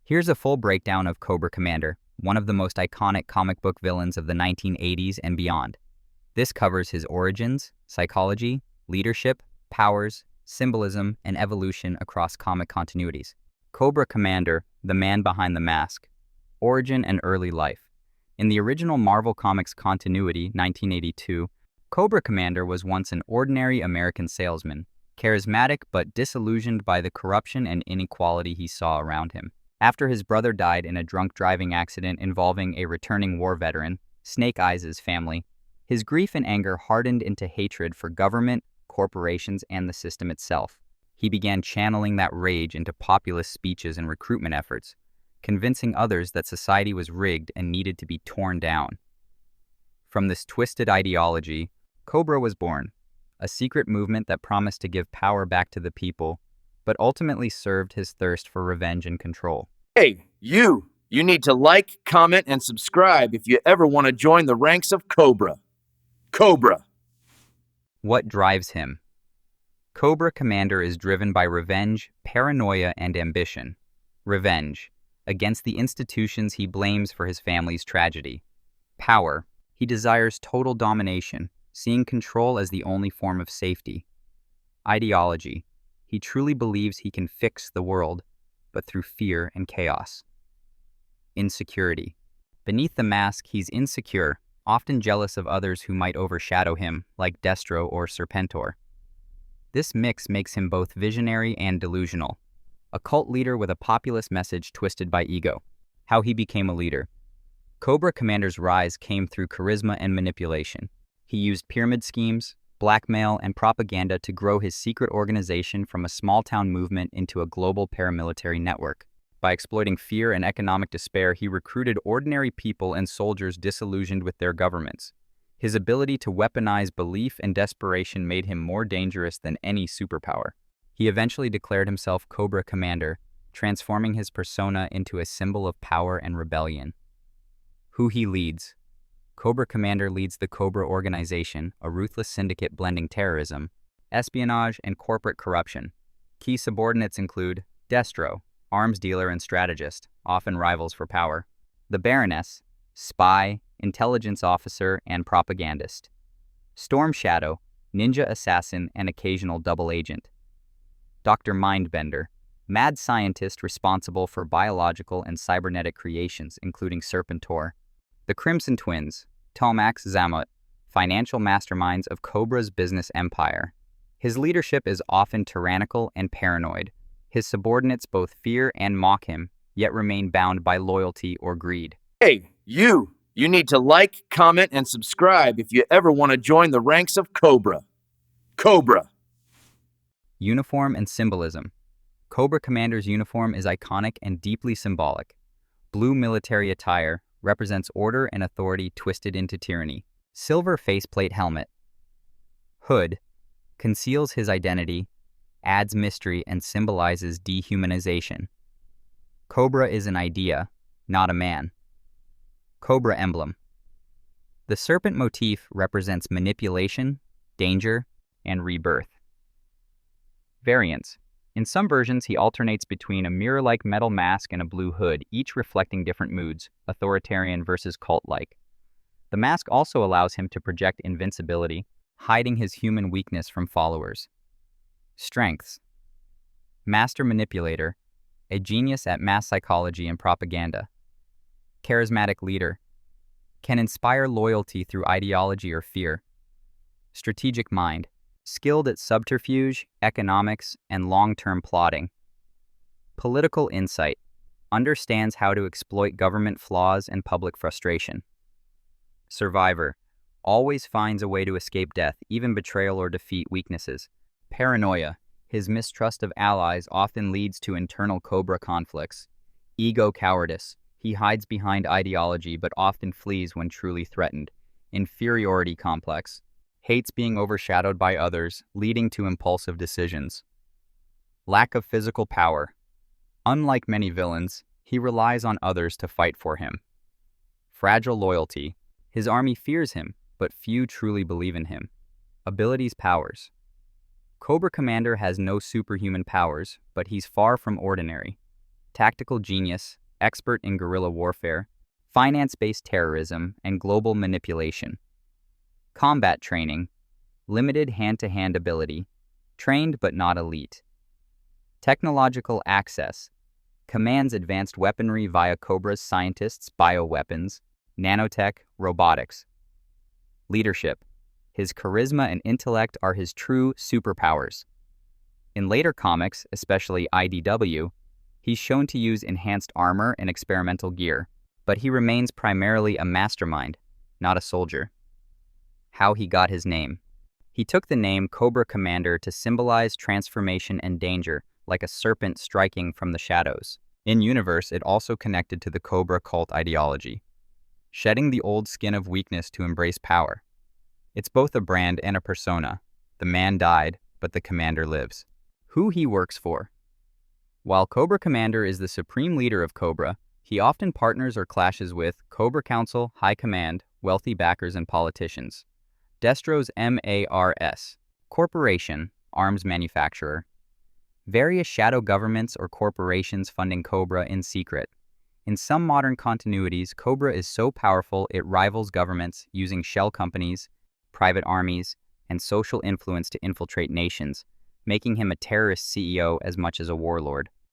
Here's a full breakdown of Cobra Commander, one of the most iconic comic book villains of the 1980s and beyond. This covers his origins, psychology, leadership, powers, symbolism, and evolution across comic continuities. Cobra Commander, the man behind the mask. Origin and early life. In the original Marvel Comics continuity, 1982, Cobra Commander was once an ordinary American salesman, charismatic but disillusioned by the corruption and inequality he saw around him. After his brother died in a drunk driving accident involving a returning war veteran, Snake Eyes' family, his grief and anger hardened into hatred for government, corporations, and the system itself. He began channeling that rage into populist speeches and recruitment efforts, convincing others that society was rigged and needed to be torn down. From this twisted ideology, Cobra was born, a secret movement that promised to give power back to the people, but ultimately served his thirst for revenge and control. Hey, you need to like, comment, and subscribe if you ever want to join the ranks of Cobra. Cobra. What drives him? Cobra Commander is driven by revenge, paranoia, and ambition. Revenge, against the institutions he blames for his family's tragedy. Power, he desires total domination, seeing control as the only form of safety. Ideology, he truly believes he can fix the world, but through fear and chaos. Insecurity, beneath the mask he's insecure, often jealous of others who might overshadow him, like Destro or Serpentor. This mix makes him both visionary and delusional. A cult leader with a populist message twisted by ego. How he became a leader. Cobra Commander's rise came through charisma and manipulation. He used pyramid schemes, blackmail, and propaganda to grow his secret organization from a small-town movement into a global paramilitary network. By exploiting fear and economic despair, he recruited ordinary people and soldiers disillusioned with their governments. His ability to weaponize belief and desperation made him more dangerous than any superpower. He eventually declared himself Cobra Commander, transforming his persona into a symbol of power and rebellion. Who he leads. Cobra Commander leads the Cobra organization, a ruthless syndicate blending terrorism, espionage, and corporate corruption. Key subordinates include Destro, arms dealer and strategist, often rivals for power. The Baroness, spy, intelligence officer, and propagandist. Storm Shadow, ninja assassin and occasional double agent. Dr. Mindbender, mad scientist responsible for biological and cybernetic creations, including Serpentor. The Crimson Twins, Tomax Zamot, financial masterminds of Cobra's business empire. His leadership is often tyrannical and paranoid. His subordinates both fear and mock him, yet remain bound by loyalty or greed. Hey, you need to like, comment, and subscribe if you ever want to join the ranks of Cobra. Cobra. Uniform and symbolism. Cobra Commander's uniform is iconic and deeply symbolic. Blue military attire represents order and authority twisted into tyranny. Silver faceplate helmet. Hood conceals his identity, adds mystery, and symbolizes dehumanization. Cobra is an idea, not a man. Cobra emblem. The serpent motif represents manipulation, danger, and rebirth. Variants. In some versions, he alternates between a mirror-like metal mask and a blue hood, each reflecting different moods, authoritarian versus cult-like. The mask also allows him to project invincibility, hiding his human weakness from followers. Strengths. Master manipulator, a genius at mass psychology and propaganda. Charismatic leader, can inspire loyalty through ideology or fear. Strategic mind, skilled at subterfuge, economics, and long-term plotting. Political insight, understands how to exploit government flaws and public frustration. Survivor, always finds a way to escape death, even betrayal or defeat weaknesses. Paranoia, his mistrust of allies often leads to internal Cobra conflicts. Ego cowardice, he hides behind ideology but often flees when truly threatened. Inferiority complex, hates being overshadowed by others, leading to impulsive decisions. Lack of physical power. Unlike many villains, he relies on others to fight for him. Fragile loyalty. His army fears him, but few truly believe in him. Abilities powers. Cobra Commander has no superhuman powers, but he's far from ordinary. tactical genius, expert in guerrilla warfare, finance-based terrorism, and global manipulation. Combat training, limited hand-to-hand ability, trained but not elite. Technological access, commands advanced weaponry via Cobra's scientists, bioweapons, nanotech, robotics. Leadership, his charisma and intellect are his true superpowers. In later comics, especially IDW, he's shown to use enhanced armor and experimental gear, but he remains primarily a mastermind, not a soldier. How he got his name. He took the name Cobra Commander to symbolize transformation and danger, like a serpent striking from the shadows. In universe, it also connected to the Cobra cult ideology, shedding the old skin of weakness to embrace power. It's both a brand and a persona. The man died, but the commander lives. Who he works for. While Cobra Commander is the supreme leader of Cobra, he often partners or clashes with Cobra Council, High Command, wealthy backers, and politicians. Destro's MARS, corporation, arms manufacturer. Various shadow governments or corporations funding Cobra in secret. In some modern continuities, Cobra is so powerful it rivals governments using shell companies, private armies, and social influence to infiltrate nations, making him a terrorist CEO as much as a warlord.